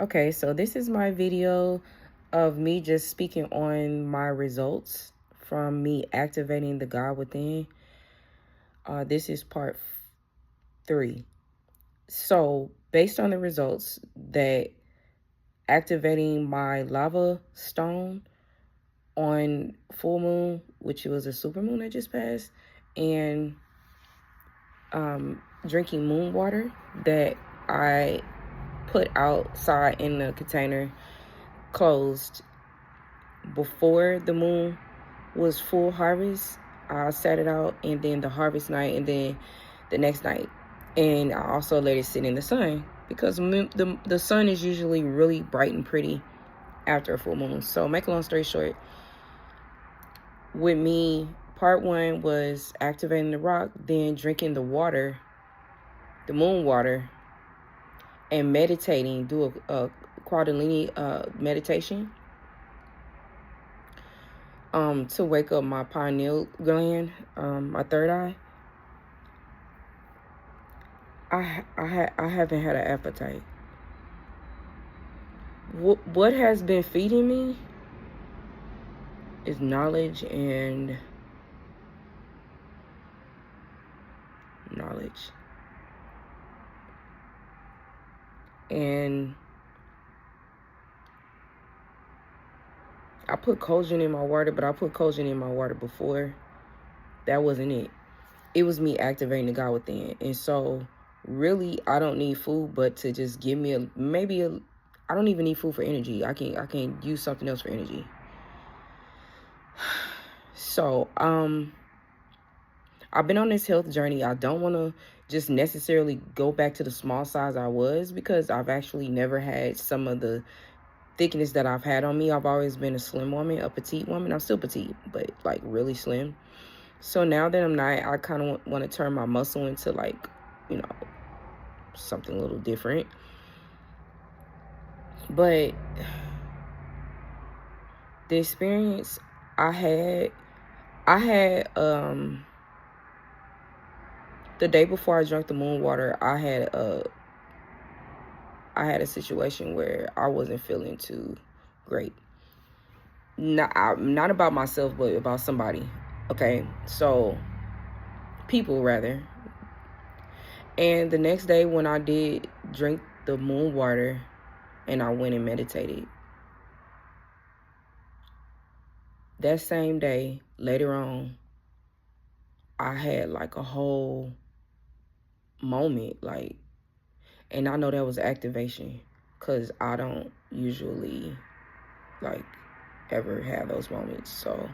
Okay, so this is my video of me just speaking on my results from me activating the God within. This is part 3. So, based on the results that activating my lava stone on full moon, which was a super moon that just passed, and drinking moon water that I put outside in the container closed before the moon was full harvest. I set it out, and then the harvest night, and then the next night. And I also let it sit in the sun because the sun is usually really bright and pretty after a full moon. So make a long story short, with me, part 1 was activating the rock, then drinking the water, the moon water, and meditating, do a Kundalini meditation to wake up my pineal gland, my third eye. I haven't had an appetite. What has been feeding me is knowledge and knowledge. And I put collagen in my water, but I put collagen in my water before. That wasn't it. It was me activating the God within. And so really I don't need food but to just give me I don't even need food for energy. I can use something else for energy. So I've been on this health journey. I don't want to just necessarily go back to the small size I was, because I've actually never had some of the thickness that I've had on me. I've always been a slim woman, a petite woman. I'm still petite, but like really slim. So now that I'm not, I kind of want to turn my muscle into like, something a little different. But the experience I had the day before I drank the moon water, I had a situation where I wasn't feeling too great. Not about myself, but about somebody. Okay, so people rather. And the next day when I did drink the moon water and I went and meditated, that same day, later on, I had like a whole moment, like, and I know that was activation, because I don't usually like ever have those moments. So,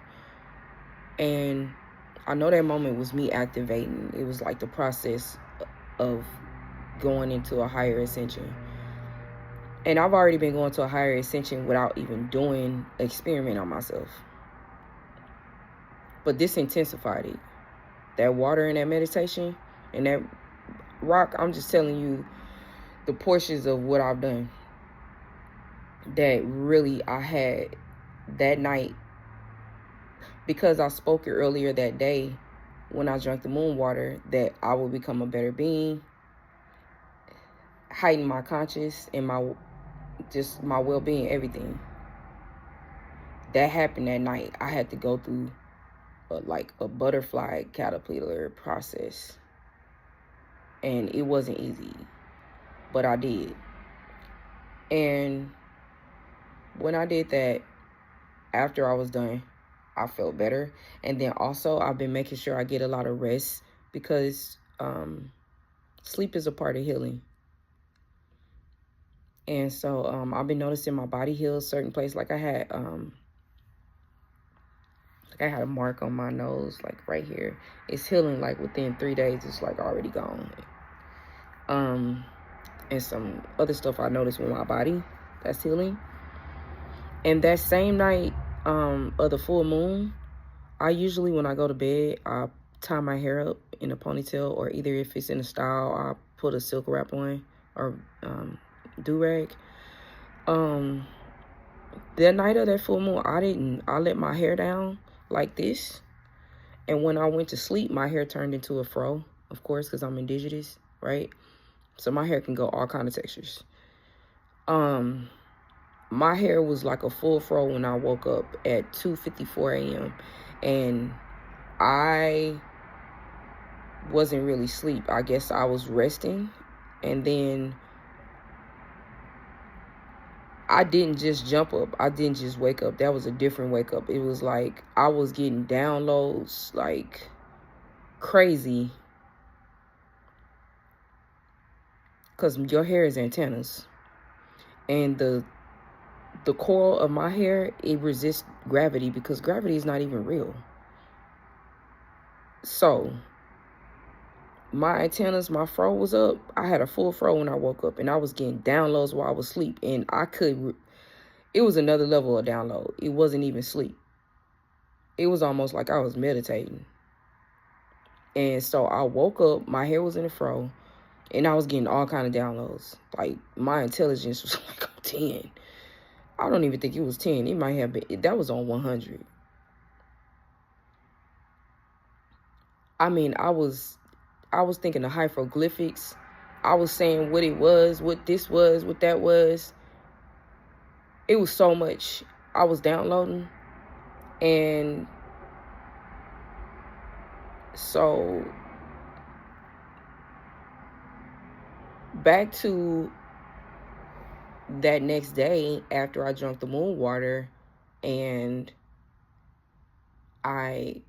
and I know that moment was me activating. It was like the process of going into a higher ascension. And I've already been going to a higher ascension without even doing an experiment on myself. But this intensified it. That water and that meditation and that rock, I'm just telling you the portions of what I've done that really I had that night, because I spoke it earlier that day when I drank the moon water, that I will become a better being, heighten my conscious and my well-being, everything. That happened that night. I had to go through like a butterfly caterpillar process, and it wasn't easy, but I did. And when I did that, after I was done, I felt better. And then also I've been making sure I get a lot of rest, because sleep is a part of healing. And so I've been noticing my body heals certain places. Like I had a mark on my nose, like right here. It's healing like within 3 days. It's like already gone. And some other stuff I noticed with my body that's healing. And that same night of the full moon, I usually, when I go to bed, I tie my hair up in a ponytail, or either if it's in a style, I put a silk wrap on, or do-rag. The night of that full moon, I let my hair down like this. And when I went to sleep, my hair turned into a fro, of course, because I'm indigenous, right? So my hair can go all kind of textures. My hair was like a full fro when I woke up at 2:54 a.m. and I wasn't really asleep. I guess I was resting, and then I didn't just jump up. I didn't just wake up. That was a different wake up. It was like I was getting downloads like crazy, because your hair is antennas, and the coil of my hair, it resists gravity because gravity is not even real. So my antennas, my fro was up. I had a full fro when I woke up, and I was getting downloads while I was asleep, and it was another level of download. It wasn't even sleep. It was almost like I was meditating. And so I woke up, my hair was in a fro, and I was getting all kind of downloads. Like, my intelligence was like 10. I don't even think it was 10. It might have been, that was on 100. I mean, I was thinking of hieroglyphics. I was saying what it was, what this was, what that was. It was so much I was downloading. And so back to that next day after I drank the moon water, and I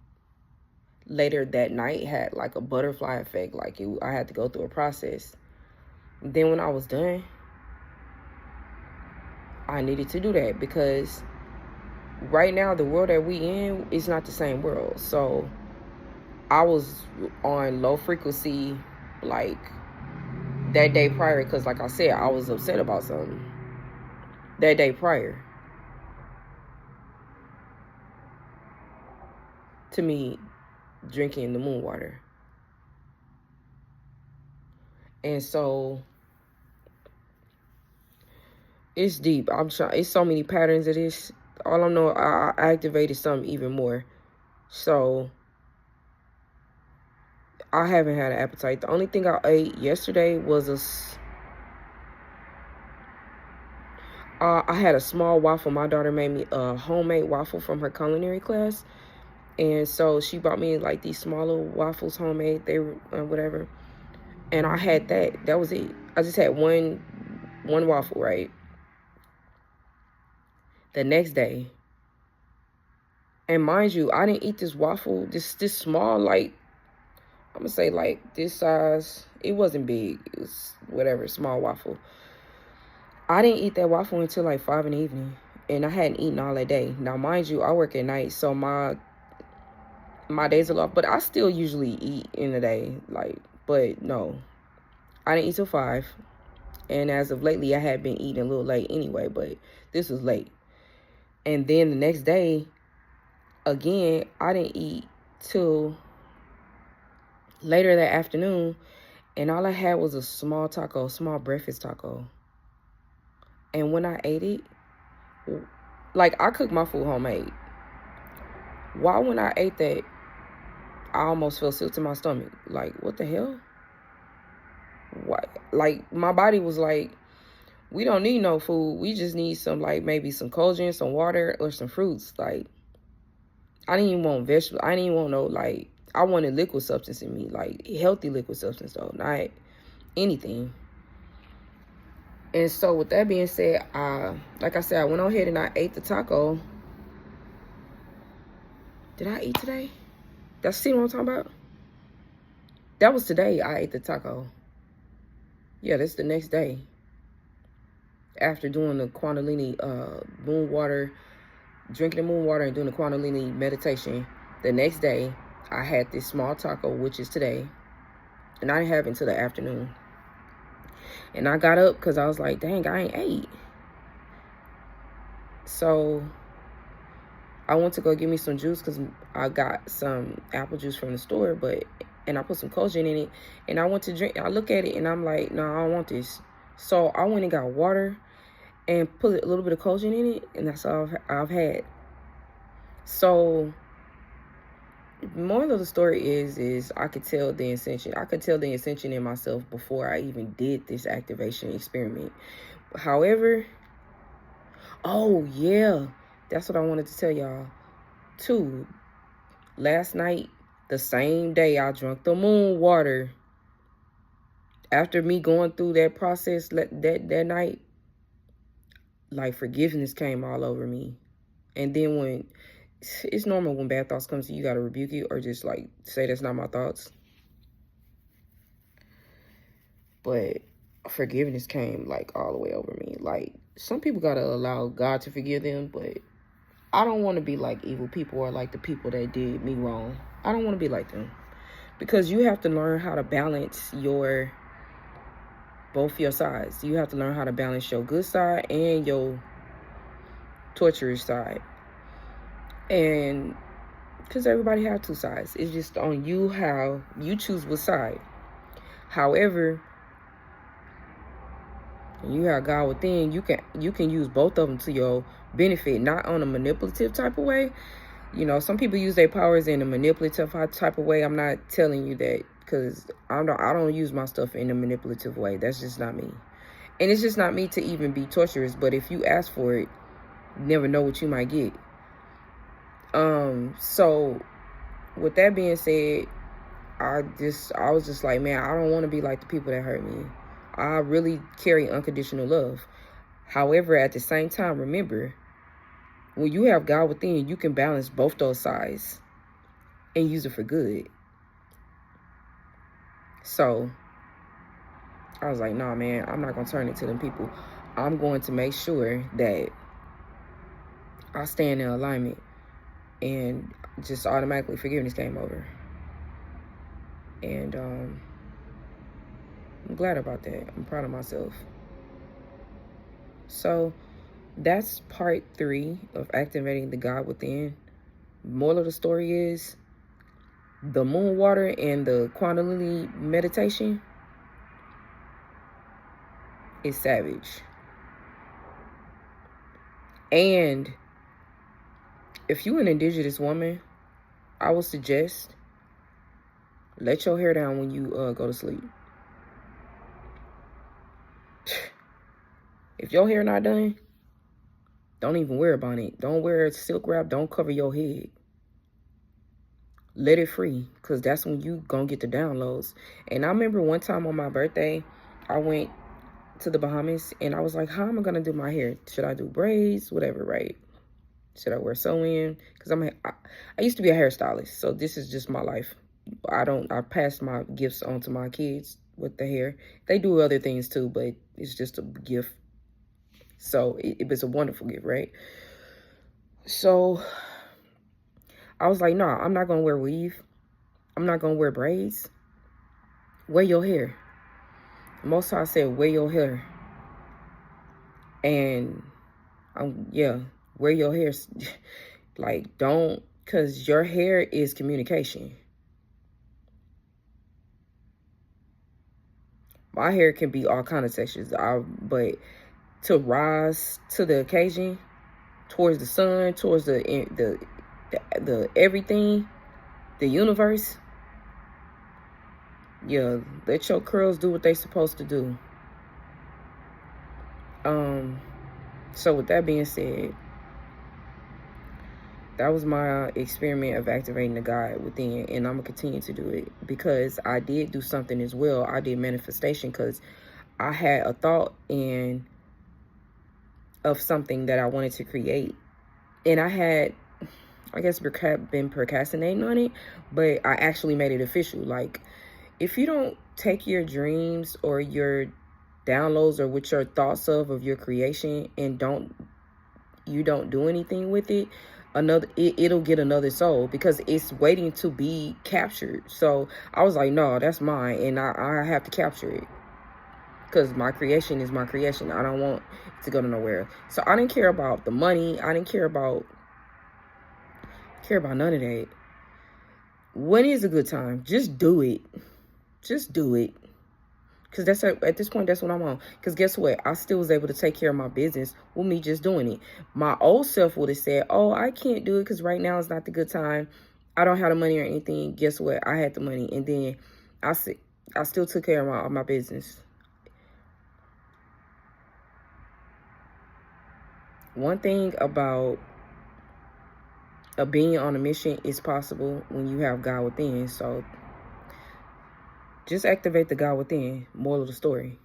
later that night had like a butterfly effect. Like, I had to go through a process. Then when I was done, I needed to do that, because right now the world that we in is not the same world. So I was on low frequency like that day prior, because like I said, I was upset about something that day prior to me drinking the moon water. And so it's deep. I'm trying. It's so many patterns of this. All I know, I activated something even more. So I haven't had an appetite. The only thing I ate yesterday was I had a small waffle. My daughter made me a homemade waffle from her culinary class. And so she bought me like these smaller waffles, homemade. They were whatever. And I had that. That was it. I just had one waffle, right? The next day. And mind you, I didn't eat this waffle, this small, like, I'm gonna say like this size. It wasn't big. It was whatever, small waffle. I didn't eat that waffle until like 5 in the evening. And I hadn't eaten all that day. Now, mind you, I work at night, so my days are off. But I still usually eat in the day. Like, but no. I didn't eat till 5. And as of lately, I had been eating a little late anyway. But this was late. And then the next day, again, I didn't eat till later that afternoon. And all I had was a small breakfast taco. And when I ate it, like, I cook my food homemade. Why when I ate that, I almost felt sick to my stomach. Like, what the hell? What? Like, my body was like, we don't need no food. We just need some, like, maybe some collagen, some water, or some fruits. Like, I didn't even want vegetables. I didn't even want no, like, I wanted liquid substance in me. Like, healthy liquid substance, though. Not anything. And so with that being said, like I said, I went on ahead and I ate the taco. Did I eat today? See what I'm talking about? That was today I ate the taco. Yeah, that's the next day. After doing the Kundalini moon water, drinking the moon water and doing the Kundalini meditation, the next day I had this small taco, which is today. And I didn't have it until the afternoon. And I got up because I was like, dang, I ain't ate. So I went to go get me some juice because I got some apple juice from the store, and I put some collagen in it. And I went to drink. I look at it and I'm like, no, I don't want this. So I went and got water and put a little bit of collagen in it, and that's all I've had. So the moral of the story is I could tell the ascension. I could tell the ascension in myself before I even did this activation experiment. However, oh yeah, that's what I wanted to tell y'all too. Last night, the same day I drank the moon water, after me going through that process that night, like forgiveness came all over me. And then when it's normal when bad thoughts come to you, you gotta rebuke it or just like say that's not my thoughts. But forgiveness came like all the way over me. Like some people gotta allow God to forgive them, but I don't want to be like evil people or like the people that did me wrong. I don't want to be like them, because you have to learn how to balance both your sides. You have to learn how to balance your good side and your torturous side. And because everybody have two sides, it's just on you how you choose what side. However, when you have God within, you can use both of them to your benefit, not on a manipulative type of way. You know, some people use their powers in a manipulative type of way. I'm not telling you that, because I don't use my stuff in a manipulative way. That's just not me. And it's just not me to even be torturous. But if you ask for it, you never know what you might get. So with that being said, I was just like, man, I don't want to be like the people that hurt me. I really carry unconditional love. However, at the same time, remember, when you have God within, you can balance both those sides and use it for good. So I was like, nah, man, I'm not going to turn it to them people. I'm going to make sure that I stand in alignment. And just automatically forgiveness came over. And I'm glad about that. I'm proud of myself. So that's part 3 of activating the God within. Moral of the story is the moon water and the Kundalini meditation is savage. And if you're an indigenous woman, I would suggest let your hair down when you go to sleep. If your hair not done, don't even wear a bonnet. Don't wear a silk wrap. Don't cover your head. Let it free, because that's when you gonna get the downloads. And I remember one time on my birthday, I went to the Bahamas, and I was like, how am I gonna do my hair? Should I do braids? Whatever, right? Should I wear sew-in? Because I used to be a hairstylist, so this is just my life. I pass my gifts on to my kids with the hair. They do other things too, but it's just a gift. So it was a wonderful gift, right? So I was like, no, I'm not going to wear weave. I'm not going to wear braids. Wear your hair. Most I said, wear your hair. And, wear your hair. Like, don't, because your hair is communication. My hair can be all kind of textures, but to rise to the occasion, towards the sun, towards the everything, the universe. Yeah, let your curls do what they supposed to do. So with that being said, that was my experiment of activating the God within, and I'm gonna continue to do it, because I did do something as well. I did manifestation, because I had a thought of something that I wanted to create, and I had, I guess, been procrastinating on it, but I actually made it official. Like, if you don't take your dreams or your downloads or what your thoughts of your creation, and you don't do anything with it, it'll get another soul, because it's waiting to be captured. So I was like, no, that's mine, and I have to capture it, because my creation is my creation. I don't want it to go to nowhere. So I didn't care about the money. I didn't care about none of that. When is a good time? Just do it. Just do it. Because at this point, that's what I'm on. Because guess what? I still was able to take care of my business with me just doing it. My old self would have said, oh, I can't do it because right now is not the good time. I don't have the money or anything. Guess what? I had the money. And then I still took care of my business. One thing about being on a mission is possible when you have God within. So just activate the God within. Moral of the story.